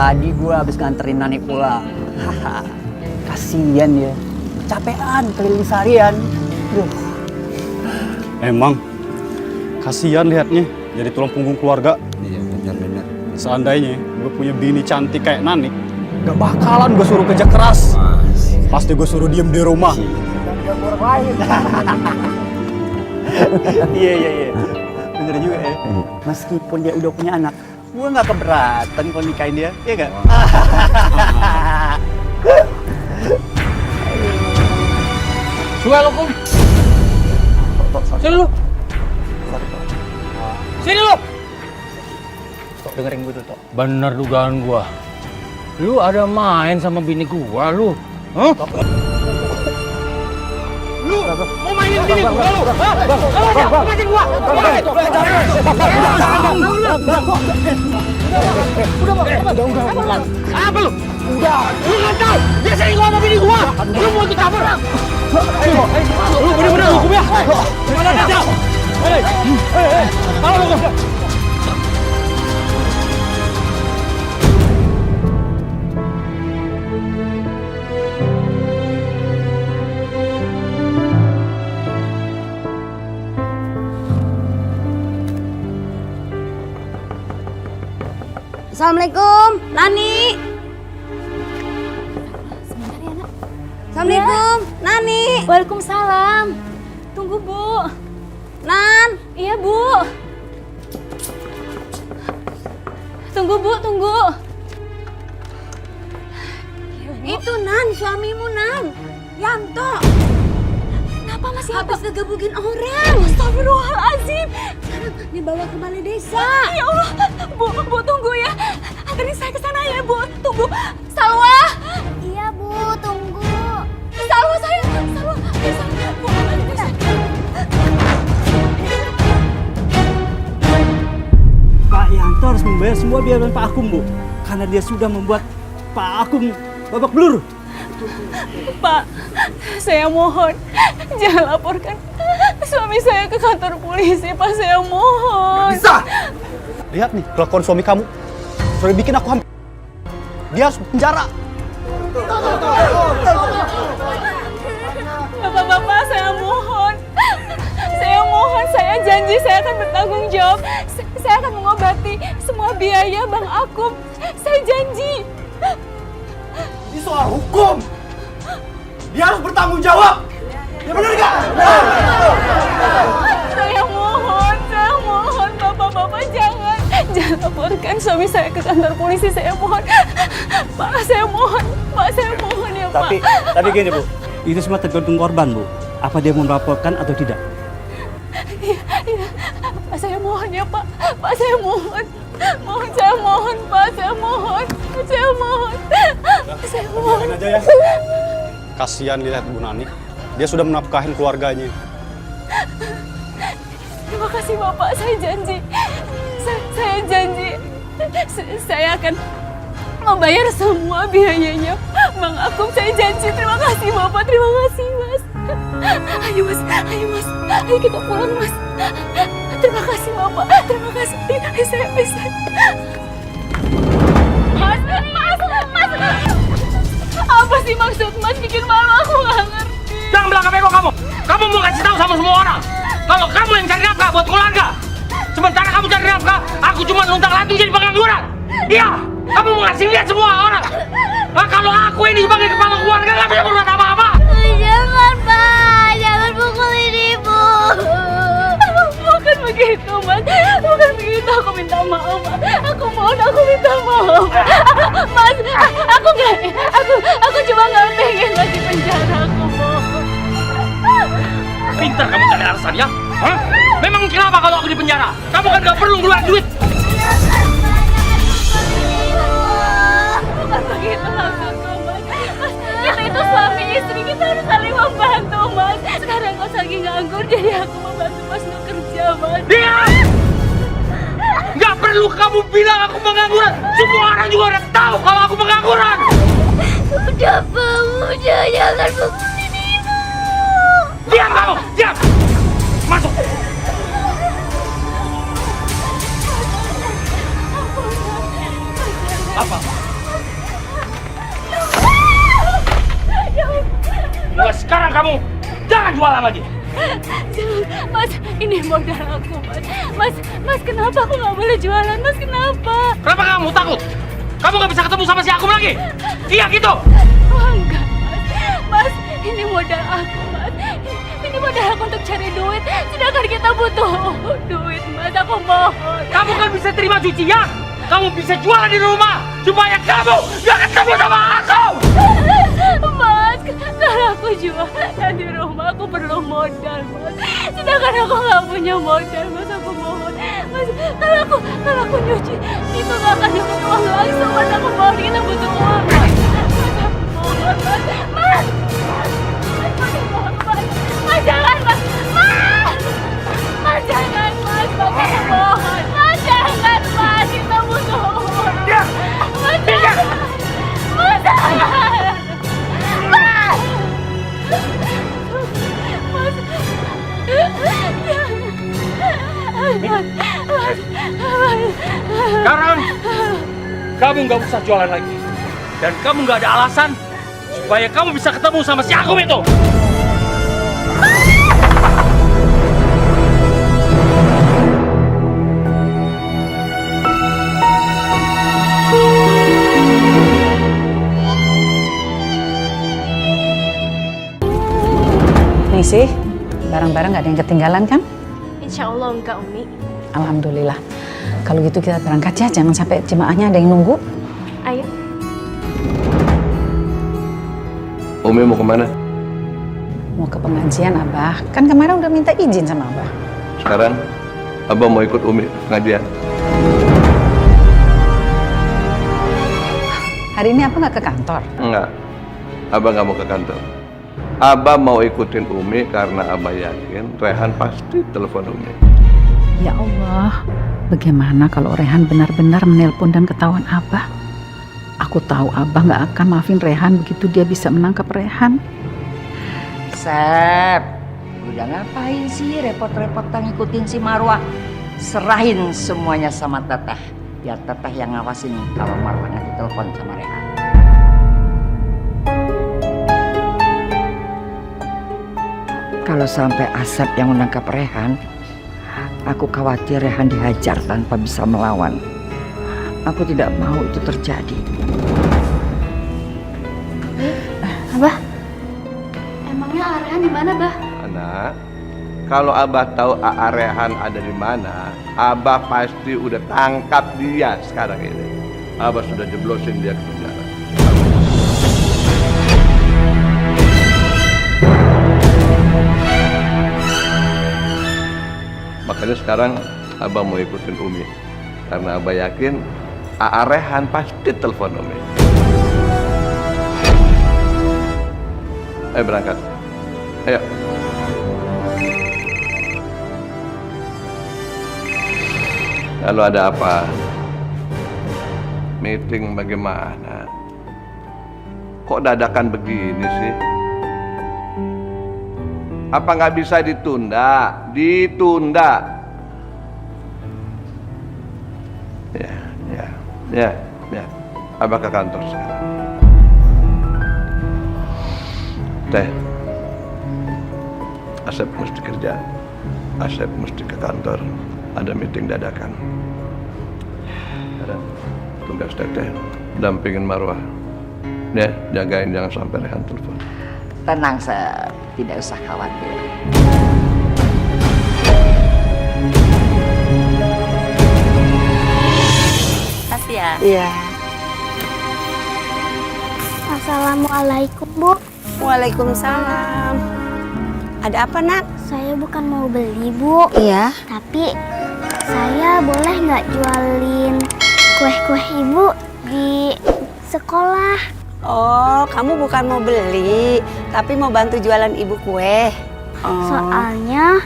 Tadi gue habis nganterin Nani pulang. Haha, kasian dia. Capean keliling seharian. Duh. Emang kasihan lihatnya jadi tulang punggung keluarga. Iya benar. Seandainya gue punya bini cantik kayak Nani, gak bakalan gue suruh kerja keras. Pasti gue suruh diem di rumah. Iya. Bener juga ya. Meskipun dia udah punya anak, gue gak keberatan kalau nikahin dia, iya gak? Suka lo, Kum. Sini lu. Sini lu. Tok, dengerin gue dulu, Tok. Bener dugaan gua. Lu ada main sama bini gua, lu. Hah? Lu mau mainin bini gua, lu? Hah? Lepasin gua. Udah. Apa lu? Udah. Lu nggak tahu. Dia sering ngomong bini gua. Lu mau ikut campur? Lu bener-bener hukum ya. Mana dia? Mana lu? Assalamualaikum, Nani. Sebentar ya, Nak. Assalamualaikum, Nani. Waalaikumsalam. Tunggu, Bu. Nan. Iya, Bu. Tunggu, Bu, tunggu. Itu Nan, suamimu Nan. Yanto. Kenapa masih Habis ngegebukin orang. Astagfirullahaladzim. Sekarang dibawa ke balai desa. Ya Allah, Bu, tunggu ya. Anterin saya ke sana ya, Bu. Tunggu. Salwa. Iya, Bu, tunggu. Salwa, saya. Salwa. Bu, anterin saya. Pak Yanto harus membayar semua biaya Pak Akum, Bu. Karena dia sudah membuat Pak Akum babak belur. Pak, saya mohon jangan laporkan suami saya ke kantor polisi, Pak. Saya mohon. Bisa! Lihat nih kelakuan suami kamu. Sudah bikin aku hampir. Dia harus penjara. Bapak-bapak, saya mohon. Saya mohon, saya janji saya akan bertanggung jawab. Saya akan mengobati semua biaya Bang Akum. Saya janji. Ini soal hukum. Dia harus bertanggung jawab. Ya benar nggak? Saya mohon bapak-bapak jangan laporkan suami saya ke kantor polisi. Saya mohon, Pak, saya mohon ya Pak. Tapi gini, Bu. Itu semua tergantung korban, Bu. Apa dia mau melaporkan atau tidak? Iya, Pak, saya mohon ya Pak. Pak, saya mohon. Saya mohon, Pak, saya mohon. Biarin aja ya. Kasihan lihat Bu Nani. Dia sudah menafkahin keluarganya. Terima kasih Bapak, saya janji. Saya janji. Saya akan membayar semua biayanya Bang Akum. Saya janji. Terima kasih Bapak, terima kasih Mas. Ayo Mas. Ayo kita pulang Mas. Terima kasih Bapak, terima kasih. Saya bisa. Mas. Apa sih maksud Mas bikin malu? Aku nggak ngerti. Jangan bilang bego kamu. Kamu mau kasih tahu sama semua orang kalau kamu yang cari nafkah buat keluarga. Sementara kamu cari nafkah, aku cuma luntang-lantung jadi pengangguran. Iya, kamu mau ngasih lihat semua orang. Nah, kalau aku ini sebagai kepala keluarga nggak bisa berbuat apa-apa. Jangan, Pak. Jangan pukulin Ibu. Bukan begitu, Mas. Bukan begitu. Aku minta maaf, Mas. Aku mohon, aku minta maaf. Mas, aku cuma nggak pengen Mas di penjara. Aku mohon. Pintar kamu cari alasan ya? Hah? Memang kenapa kalau aku di penjara? Kamu kan nggak perlu ngeluarin duit. Bukan begitu maksudku, Mas. Kita itu suami istri, kita harus saling membantu, Mas. Sekarang kau lagi nganggur, jadi aku membantu Mas untuk kerja, Mas. Diam! Nggak perlu kamu bilang aku pengangguran. Semua orang juga udah tahu kalau aku pengangguran. Udah, Pak. Udah, jangan pukulin Ibu. Diam kamu! Diam! Masuk! Apa? jualan lagi. Mas, ini modal aku, Mas. Mas, kenapa aku nggak boleh jualan? Mas, kenapa? Kenapa kamu takut? Kamu nggak bisa ketemu sama si Akum lagi? Iya gitu. Oh, enggak, Mas. Mas, ini modal aku, Mas. Ini modal aku untuk cari duit. Sedangkan kita butuh duit, Mas. Aku mohon. Kamu kan bisa terima cucian. Kamu bisa jualan di rumah supaya kamu gak ketemu sama aku. Mas, kalau aku jualan di rumah aku perlu modal, Mas. Sedangkan aku nggak punya modal, Mas. Aku mohon, Mas. Kalau aku nyuci itu nggak akan dapat uang langsung, Mas. Aku mohon, kita butuh uang, Mas. Mas, aku mohon, Mas. Mas, aku mohon, Mas. Mas, jangan, Mas. Mas, jangan, Mas. Bapak, aku mohon. Mas, jangan, Mas. Kita butuh uang. Mas, jangan. Mas, jangan. Sekarang kamu nggak usah jualan lagi. Dan kamu nggak ada alasan supaya kamu bisa ketemu sama si Akum itu. Nih sih, barang-barang nggak ada yang ketinggalan kan? Insya Allah enggak, Umi. Alhamdulillah. Kalau gitu kita berangkat ya, jangan sampai jemaahnya ada yang nunggu. Ayo. Umi mau kemana? Mau ke pengajian, Abah. Kan kemarin udah minta izin sama Abah. Sekarang Abah mau ikut Umi pengajian. Hari ini Abah nggak ke kantor? Enggak, Abah nggak mau ke kantor. Abah mau ikutin Umi karena Abah yakin Rehan pasti telepon Umi. Ya Allah, bagaimana kalau Rehan benar-benar menelpon dan ketahuan Abah? Aku tahu Abah nggak akan maafin Rehan begitu dia bisa menangkap Rehan. Sep, udah ngapain sih repot-repotan ngikutin si Marwah? Serahin semuanya sama Teteh. Biar Teteh yang ngawasin kalau Marwah nanti telepon sama Rehan. Kalau sampai Asep yang menangkap Rehan, aku khawatir Rehan dihajar tanpa bisa melawan. Aku tidak mau itu terjadi. Abah, emangnya Rehan di mana, Bah? Anak, kalau Abah tahu Aa Rehan ada di mana, Abah pasti udah tangkap dia sekarang ini. Abah sudah jeblosin dia ke penjara. Makanya sekarang Abah mau ikutin Umi karena Abah yakin Aa Rehan pasti telepon Umi. Ayo berangkat. Ayo. Kalau ada apa? Meeting bagaimana? Kok dadakan begini sih? Apa nggak bisa ditunda? Ditunda. Ya. Abah ke kantor sekarang. Teh, Asep mesti kerja. Asep mesti ke kantor. Ada meeting dadakan. Ada tugas Teteh, dampingin Marwah. Ya, jagain jangan sampai Rehan telepon. Tenang, Sep. Tidak usah khawatir. Kasih ya. Iya. Assalamualaikum, Bu. Waalaikumsalam. Ada apa, Nak? Saya bukan mau beli, Bu. Iya. Tapi saya boleh nggak jualin kue-kue Ibu di sekolah? Oh, kamu bukan mau beli, tapi mau bantu jualan ibu kue. Oh. Soalnya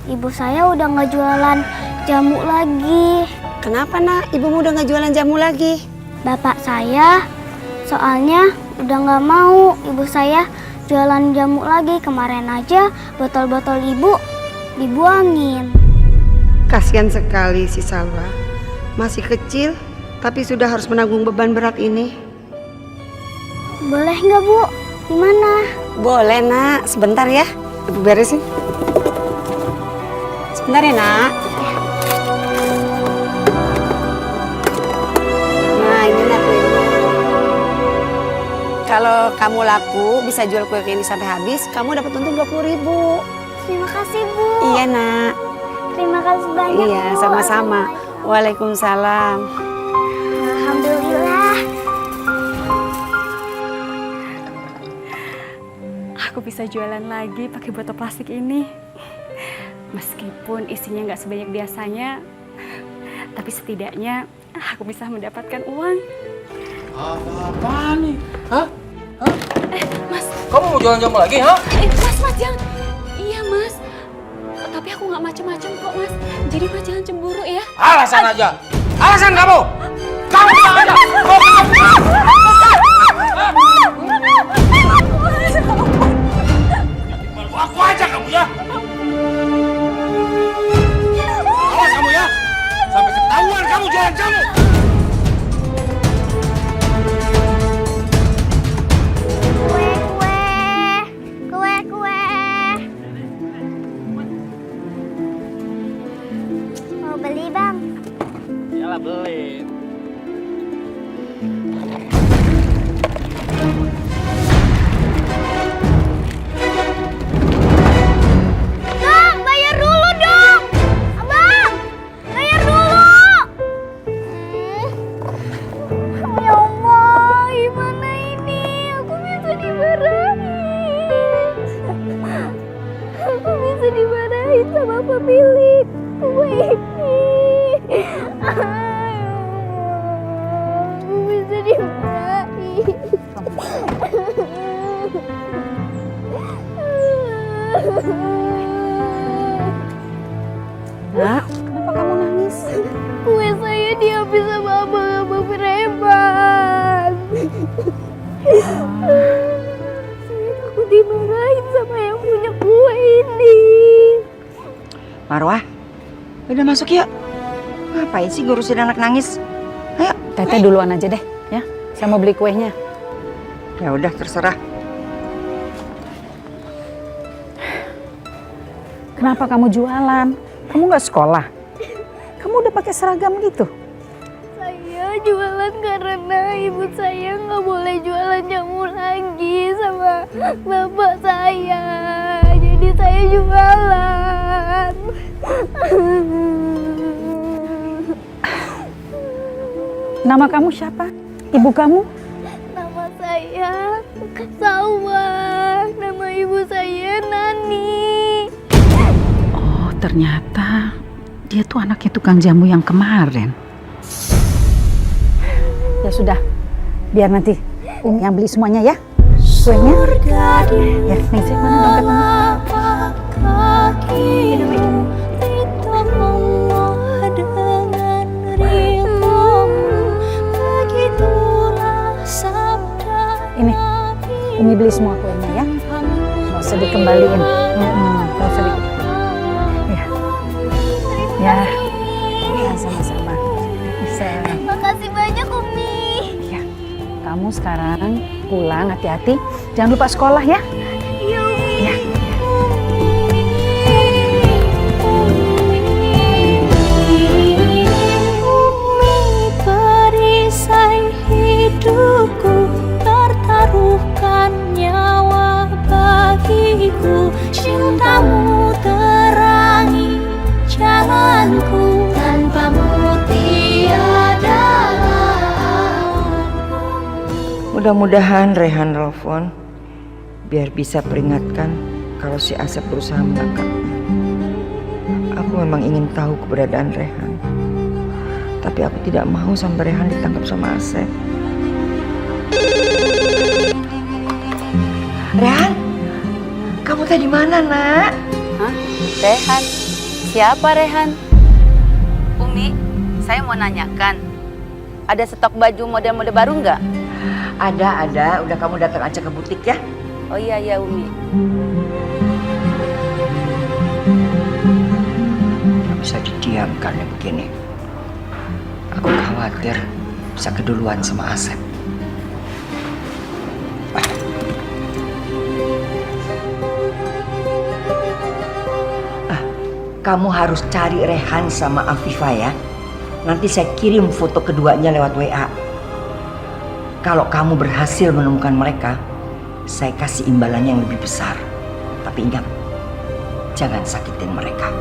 ibu saya udah nggak jualan jamu lagi. Kenapa, Nak? Ibumu udah nggak jualan jamu lagi? Bapak saya soalnya udah nggak mau ibu saya jualan jamu lagi. Kemarin aja botol-botol ibu dibuangin. Kasihan sekali si Salwa. Masih kecil, tapi sudah harus menanggung beban berat ini. Boleh nggak, Bu? Gimana? Boleh, Nak. Sebentar ya. Ibu beresin. Sebentar ya, Nak. Nah, ini Nak kuenya. Kalau kamu laku bisa jual kue ini sampai habis, kamu dapat untung 20.000. Terima kasih, Bu. Iya, Nak. Terima kasih banyak, Iya, Bu. sama-sama. Waalaikumsalam. Alhamdulillah. Aku bisa jualan lagi pakai botol plastik ini. Meskipun isinya nggak sebanyak biasanya, tapi setidaknya aku bisa mendapatkan uang. Apa nih? Hah? Mas. Kamu mau jualan jamu lagi, ha? Mas, jangan. Iya, Mas. Tapi aku nggak macem-macem kok, Mas. Jadi Mas jangan cemburu ya. Alasan aja. Alasan kamu. Kamu bilang aja. Malu aku aja kamu ya. Awas kamu ya. Sampai ketahuan kamu jualan jamu. Kue. Mau beli, Bang? Iyalah beli. Bang, bayar dulu dong. Abang, bayar dulu. Ya Allah, gimana ini? Aku bisa dimarahin. Aku bisa dimarahin sama pemilik kue ini. Aku bisa dimarahin. Nak, kenapa kamu nangis? Kue saya diambil sama abang-abang preman. Saya takut dimarahin sama yang punya kue ini. Marwah, udah masuk yuk. Ngapain sih ngurusin anak nangis? Ayo. Teteh duluan aja deh, ya. Saya mau beli kuenya. Ya udah terserah. Kenapa kamu jualan? Kamu nggak sekolah? Kamu udah pakai seragam gitu? Saya jualan karena ibu saya nggak boleh jualan jamu lagi sama bapak saya. Jadi saya jualan. Nama kamu siapa? Ibu kamu? Nama saya Sawah. Nama ibu saya Nani. Oh, ternyata dia tuh anaknya tukang jamu yang kemarin. Ya sudah, biar nanti Umi yang beli semuanya ya. Kuenya. Ya, nih sih mana dompet Umi. Ini, Umi beli semua kuenya ya. Nggak usah dikembaliin. Nggak usah Ya. Ya. Ya, sama-sama. Bisa. Makasih banyak Umi. Ya. Kamu sekarang pulang hati-hati. Jangan lupa sekolah ya. Iya Umi. Ya. Perisai hidupku, tertaruhkan nyawa bagiku. Cintamu terangi jalanku, tanpamu tiada lawan. Mudah-mudahan Rehan telepon biar bisa peringatkan kalau si Asep berusaha menangkapnya. Aku memang ingin tahu keberadaan Rehan. Tapi aku tidak mau sampai Rehan ditangkap sama Asep. Rehan, kamu tadi mana, Nak? Hah? Rehan? Siapa Rehan? Umi, saya mau nanyakan. Ada stok baju model-model baru nggak? Ada. Udah kamu datang aja ke butik ya. Oh iya, Umi. Gak bisa didiamkan ya begini. Aku khawatir bisa keduluan sama Asep. kamu harus cari Rehan sama Afifah ya. Nanti saya kirim foto keduanya lewat WA. Kalau kamu berhasil menemukan mereka, saya kasih imbalan yang lebih besar. Tapi ingat, jangan sakitin mereka.